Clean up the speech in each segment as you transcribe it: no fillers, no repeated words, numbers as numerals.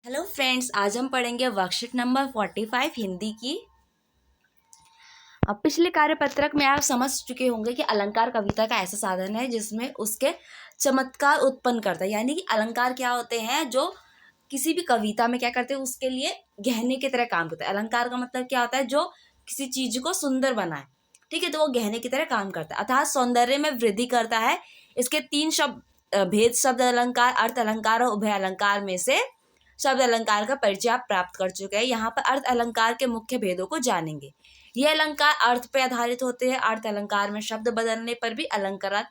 Hello friends, आज हम पढ़ेंगे वर्कशीट नंबर 45 हिंदी की। अब पिछले कार्यपत्रक में आप समझ चुके होंगे कि अलंकार कविता का ऐसा साधन है जिसमें उसके चमत्कार उत्पन्न करता है। यानी कि अलंकार क्या होते हैं जो किसी भी कविता में क्या करते हैं, उसके लिए गहने की तरह काम करते हैं। अलंकार का मतलब क्या होता है, जो किसी चीज को सुंदर बनाए। ठीक है, तो वो गहने की तरह काम करता है, अर्थात सौंदर्य में वृद्धि करता है। इसके तीन शब्द भेद शब्द अलंकार, अर्थ अलंकार और उभय अलंकार में से शब्द अलंकार का परिचय आप प्राप्त कर चुके हैं। यहाँ पर अर्थ अलंकार के मुख्य भेदों को जानेंगे। ये अलंकार अर्थ पर आधारित होते हैं। अर्थ अलंकार में शब्द बदलने पर भी अलंकार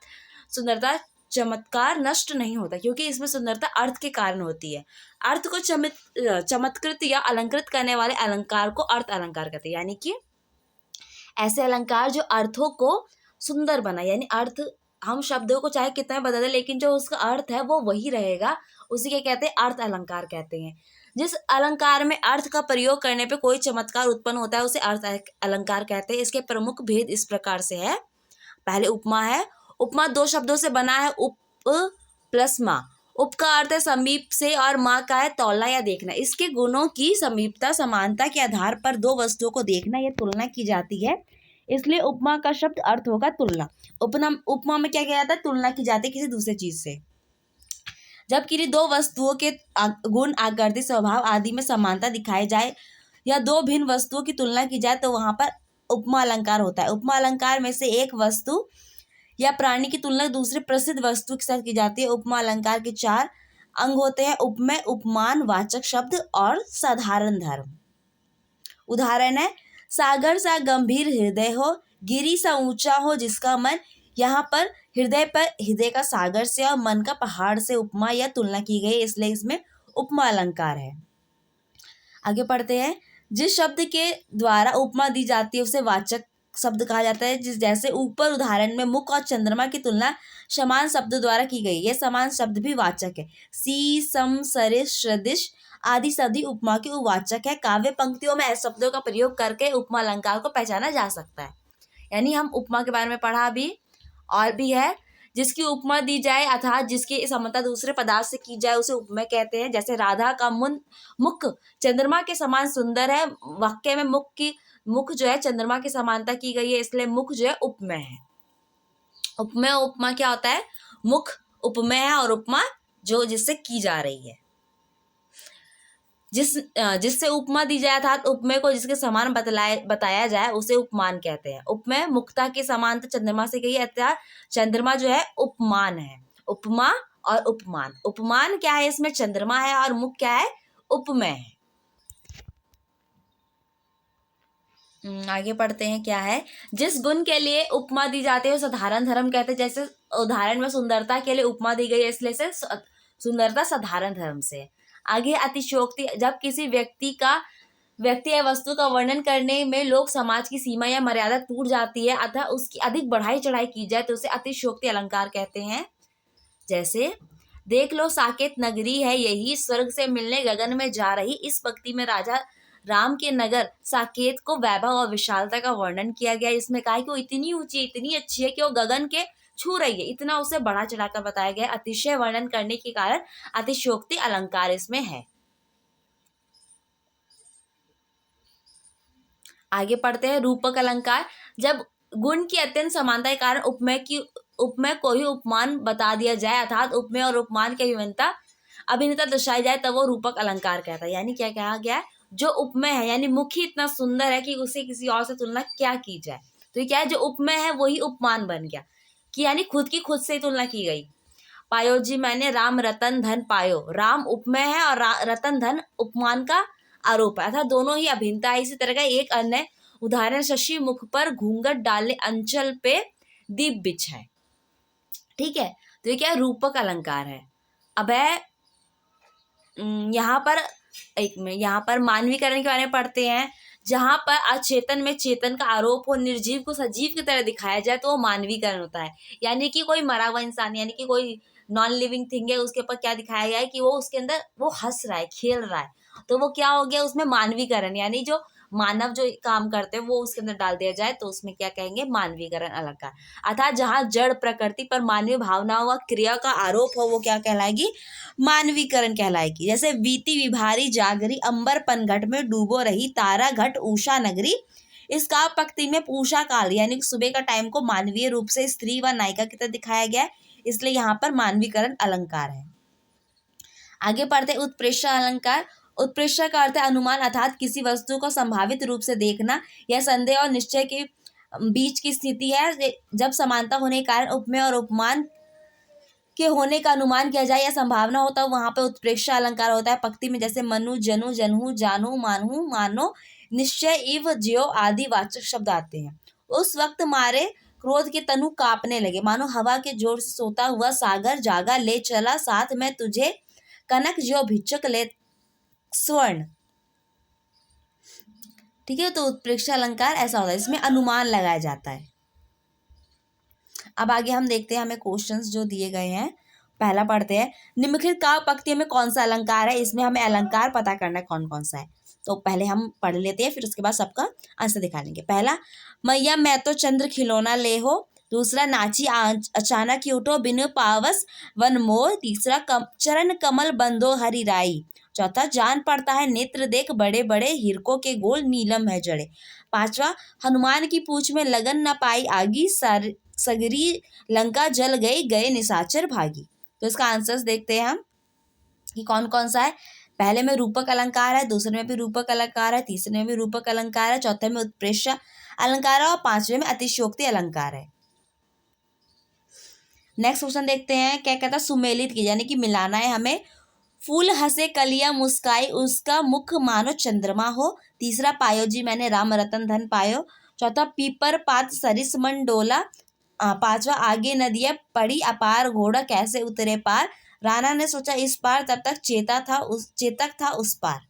सुंदरता चमत्कार नष्ट नहीं होता, क्योंकि इसमें सुंदरता अर्थ के कारण होती है। अर्थ को चमत्कृत या अलंकृत करने वाले अलंकार को अर्थ अलंकार कहते हैं। यानी कि ऐसे अलंकार जो अर्थों को सुंदर बना, यानी अर्थ हम शब्दों को चाहे कितना बदल दें लेकिन जो उसका अर्थ है वो वही रहेगा, उसी के कहते हैं अर्थ अलंकार कहते हैं। जिस अलंकार में अर्थ का प्रयोग करने पे कोई चमत्कार उत्पन्न होता है उसे अर्थ अलंकार कहते हैं। इसके प्रमुख भेद इस प्रकार से है। पहले उपमा है। उपमा दो शब्दों से बना है, उप प्लस मा। उप का अर्थ है समीप से और माँ का है तौलना या देखना। इसके गुणों की समीपता समानता के आधार पर दो वस्तुओं को देखना या तुलना की जाती है, इसलिए उपमा का शब्द अर्थ होगा तुलना। उपमा में क्या किया जाता है, तुलना की जाती है किसी दूसरे चीज से। जब किसी दो वस्तुओं के गुण, आकृति, स्वभाव आदि में समानता दिखाई जाए या दो भिन्न वस्तुओं की तुलना की जाए तो वहां पर उपमा अलंकार होता है। उपमा अलंकार में से एक वस्तु या प्राणी की तुलना दूसरे प्रसिद्ध वस्तु के साथ की जाती है। उपमा अलंकार के चार अंग होते हैं: उपमेय, उपमान, वाचक शब्द और साधारण धर्म। उदाहरण है, सागर सा गंभीर हृदय हो, गिरी सा ऊंचा हो जिसका मन। यहाँ पर हृदय का सागर से और मन का पहाड़ से उपमा या तुलना की गई, इसलिए इसमें उपमा अलंकार है। आगे पढ़ते हैं। जिस शब्द के द्वारा उपमा दी जाती है उसे वाचक शब्द कहा जाता है। जैसे ऊपर उदाहरण में मुख और चंद्रमा की तुलना समान शब्द द्वारा की गई, यह समान शब्द भी वाचक है। सी, सम, सरिस, सदृश आदि सभी उपमा के उवाचक है। काव्य पंक्तियों में ऐसे शब्दों का प्रयोग करके उपमा अलंकार को पहचाना जा सकता है। यानी हम उपमा के बारे में पढ़ा अभी। और भी है, जिसकी उपमा दी जाए अर्थात जिसकी समानता दूसरे पदार्थ से की जाए उसे उपमेय कहते हैं। जैसे राधा का मुख चंद्रमा के समान सुंदर है। वाक्य में मुख जो है चंद्रमा की समानता की गई है, इसलिए मुख जो है उपमेय है। उपमेय उपमा क्या होता है, मुख उपमेय है और उपमा जो जिससे की जा रही है। जिससे उपमा दी जाए अर्थात उपमेय को जिसके समान बताया जाए उसे उपमान कहते हैं। उपमेय मुक्ता के समानता चंद्रमा से गई है, अर्थात चंद्रमा जो है उपमान है। उपमा और उपमान, उपमान क्या है, इसमें चंद्रमा है और मुख क्या है, उपमेय है। आगे पढ़ते हैं क्या है। जिस गुण के लिए उपमा दी जाती है वो साधारण धर्म कहते हैं। जैसे उदाहरण में सुंदरता के लिए उपमा दी गई है, इसलिए से सुंदरता साधारण धर्म से। आगे अतिशयोक्ति, जब किसी व्यक्ति या वस्तु का वर्णन करने में लोक समाज की सीमा या मर्यादा टूट जाती है अतः उसकी अधिक बढ़ाई चढ़ाई की जाए तो उसे अतिशयोक्ति अलंकार कहते हैं। जैसे देख लो साकेत नगरी है यही, स्वर्ग से मिलने गगन में जा रही। इस पंक्ति में राजा राम के नगर साकेत को वैभव और विशालता का वर्णन किया गया। इसमें कहा कि वो इतनी ऊंची, इतनी अच्छी है कि वो गगन के छू रही है, इतना उसे बढ़ा चढ़ाकर बताया गया। अतिशय वर्णन करने के कारण अतिशयोक्ति अलंकार इसमें है। आगे पढ़ते हैं रूपक अलंकार। जब गुण की अत्यंत समानता के कारण उपमेय को ही उपमान बता दिया जाए अर्थात उपमेय और उपमान की अभिन्नता दर्शाई जाए तब वो रूपक अलंकार कहता है। यानी क्या कहा गया है, जो उपमेय है यानी मुख ही इतना सुंदर है कि उसे किसी और से तुलना क्या की जाए, तो ये क्या है, जो उपमेय है वही उपमान बन गया कि यानी खुद से तुलना की गई। पायो जी मैंने राम रतन धन पायो, राम उपमेय है और रतन धन उपमान का आरोप है, अर्थात दोनों ही अभिन्नता है। इसी तरह का एक अन्य उदाहरण, शशि मुख पर घूंघट डाले अंचल पे दीप बिछाए। ठीक है, तो ये क्या रूपक अलंकार है। अब है यहाँ पर मानवीकरण के बारे में पढ़ते हैं। जहां पर अचेतन में चेतन का आरोप हो, निर्जीव को सजीव की तरह दिखाया जाए तो वो मानवीकरण होता है। यानी कि कोई मरा हुआ इंसान यानी कि कोई नॉन लिविंग थिंग है, उसके ऊपर क्या दिखाया गया है कि वो उसके अंदर वो हंस रहा है, खेल रहा है, तो वो क्या हो गया, उसमें मानवीकरण। यानी जो मानव जो काम करते हैं वो उसके अंदर डाल दिया जाए तो उसमें क्या कहेंगे, मानवीकरण अलंकार। अर्थात जहाँ जड़ प्रकृति पर मानवीय भावनाओं व क्रिया का आरोप हो वो क्या कहलाएगी, मानवीकरण कहलाएगी। जैसे वीति विभारी जागरी अंबर पनघट में डूबो रही तारा घट उषा नगरी। इस काव्य पंक्ति में उषा काल यानी कि सुबह का टाइम को मानवीय रूप से स्त्री व नायिका की तरह दिखाया गया है, इसलिए यहाँ पर मानवीकरण अलंकार है। आगे पढ़ते उत्प्रेक्षा अलंकार। उत्प्रेक्षा का अर्थ है अनुमान, अर्थात किसी वस्तु को संभावित रूप से देखना या संदेह और निश्चय के बीच की स्थिति है। जब समानता होने के कारण उपमेय और उपमान के होने का अनुमान किया जाए या संभावना होता है वहां पर उत्प्रेक्षा अलंकार होता है। पंक्ति में जैसे मनु जनु जनहु जानू मानहु मानो निश्चय इव ज्यो आदि वाचक शब्द आते हैं। उस वक्त मारे क्रोध के तनु कांपने लगे, मानो हवा के जोर से सोता हुआ सागर जागा ले चला साथ में तुझे कनक ज्यो भिक्षक ले स्वर्ण। ठीक है, तो उत्प्रेक्षा अलंकार ऐसा होता है, इसमें अनुमान लगाया जाता है। अब आगे हम देखते हैं, हमें क्वेश्चंस जो दिए गए हैं। पहला पढ़ते हैं, निम्नलिखित काव्य पंक्ति में कौन सा अलंकार है, इसमें हमें अलंकार पता करना है कौन कौन सा है। तो पहले हम पढ़ लेते हैं, फिर उसके बाद सबका आंसर दिखा लेंगे। पहला, मैया मैं तो चंद्र खिलौना ले हो। दूसरा, नाची अचानक ही उठो बिनु पावस वन मोर। तीसरा, चरण कमल बंदो हरि राई। चौथा, जान पड़ता है नेत्र देख बड़े बड़े हिरकों के गोल नीलम है जड़े। पांचवा, हनुमान की पूंछ में लगन न पाई आगी सगरी लंका जल गई गए निशाचर भागी। तो इसका आंसर्स देखते हैं हम कि कौन कौन सा है। पहले में रूपक अलंकार है, दूसरे में भी रूपक अलंकार है, तीसरे में भी रूपक अलंकार है, चौथे में उत्प्रेक्षा अलंकार है और पांचवे में अतिशयोक्ति अलंकार है। नेक्स्ट क्वेश्चन देखते हैं, क्या कहता है, सुमेलित की यानी कि मिलाना है हमें। फूल हंसे कलियां मुस्काई उसका मुख मानो चंद्रमा हो। तीसरा, पायो जी मैंने राम रतन धन पायो। चौथा, पीपर पात सरिस मन डोला। पांचवा, आगे नदियां पड़ी अपार घोड़ा कैसे उतरे पार। राणा ने सोचा इस पार तब तक चेतक था उस पार।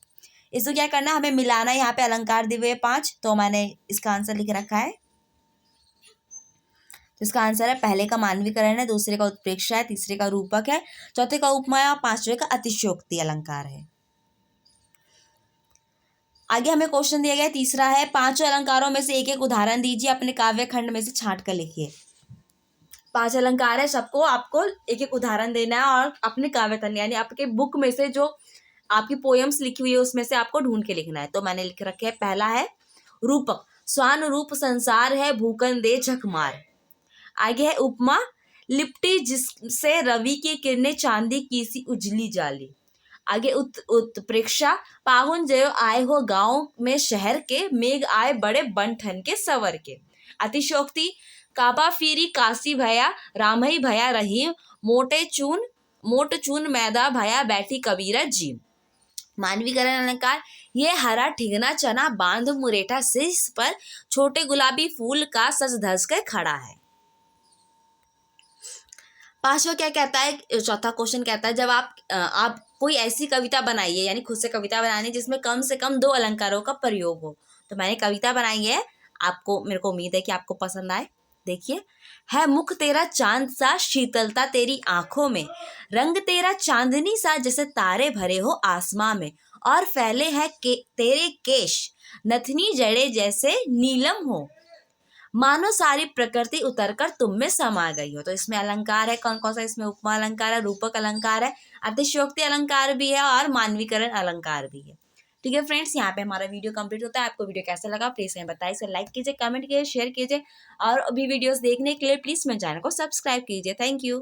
इसको क्या करना, हमें मिलाना है। यहाँ पे अलंकार दिए हुए 5, तो मैंने इसका आंसर लिख रखा है। तो इसका आंसर है, पहले का मानवीकरण है, दूसरे का उत्प्रेक्षा है, तीसरे का रूपक है, चौथे का उपमा है और पांचवे का अतिशयोक्ति अलंकार है। आगे हमें क्वेश्चन दिया गया है, तीसरा है, पांचों अलंकारों में से एक एक उदाहरण दीजिए, अपने काव्य खंड में से छांट कर लिखिए। 5 अलंकार है, सबको आपको एक एक उदाहरण देना है और अपने काव्य खंड यानी आपके बुक में से जो आपकी पोएम्स लिखी हुई है उसमें से आपको ढूंढ के लिखना है। तो मैंने लिख रखे है, पहला है रूपक, स्वान रूप संसार है भूकन दे झकमार। आगे है उपमा, लिपटी जिससे रवि की किरणें चांदी की सी उजली जाली। आगे उत्प्रेक्षा, पाहुन जयो आए हो गांव में शहर के, मेघ आए बड़े बन ठन के सवर के। अतिशयोक्ति, काबा फिरी काशी भया रामई भया रहीम, मोट चून मैदा भया बैठी कबीरा जी। मानवीकरण अलंकार, ये हरा ठिगना चना बांध मुरेठा शीश पर, छोटे गुलाबी फूल का सज धज कर खड़ा है। पांचवा क्या कहता है, चौथा क्वेश्चन कहता है, जब आप कोई ऐसी कविता बनाइए यानी खुद से कविता बनानी जिसमें कम से कम 2 अलंकारों का प्रयोग हो। तो मैंने कविता बनाई है, आपको, मेरे को उम्मीद है कि आपको पसंद आए। देखिए, है मुख तेरा चांद सा शीतलता तेरी आंखों में, रंग तेरा चांदनी सा जैसे तारे भरे हो आसमां में, और फैले हैं तेरे केश नथनी जड़े जैसे नीलम हो, मानो सारी प्रकृति उतरकर तुम में समा गई हो। तो इसमें अलंकार है कौन कौन सा, इसमें उपमा अलंकार है, रूपक अलंकार है, अतिशयोक्ति अलंकार भी है और मानवीकरण अलंकार भी है। ठीक है फ्रेंड्स, यहाँ पे हमारा वीडियो कंप्लीट होता है। आपको वीडियो कैसा लगा प्लीज हमें बताइए, इसे लाइक कीजिए, कमेंट कीजिए, शेयर कीजिए और अभी वीडियोस देखने के लिए प्लीज मेरे चैनल को सब्सक्राइब कीजिए। Thank you.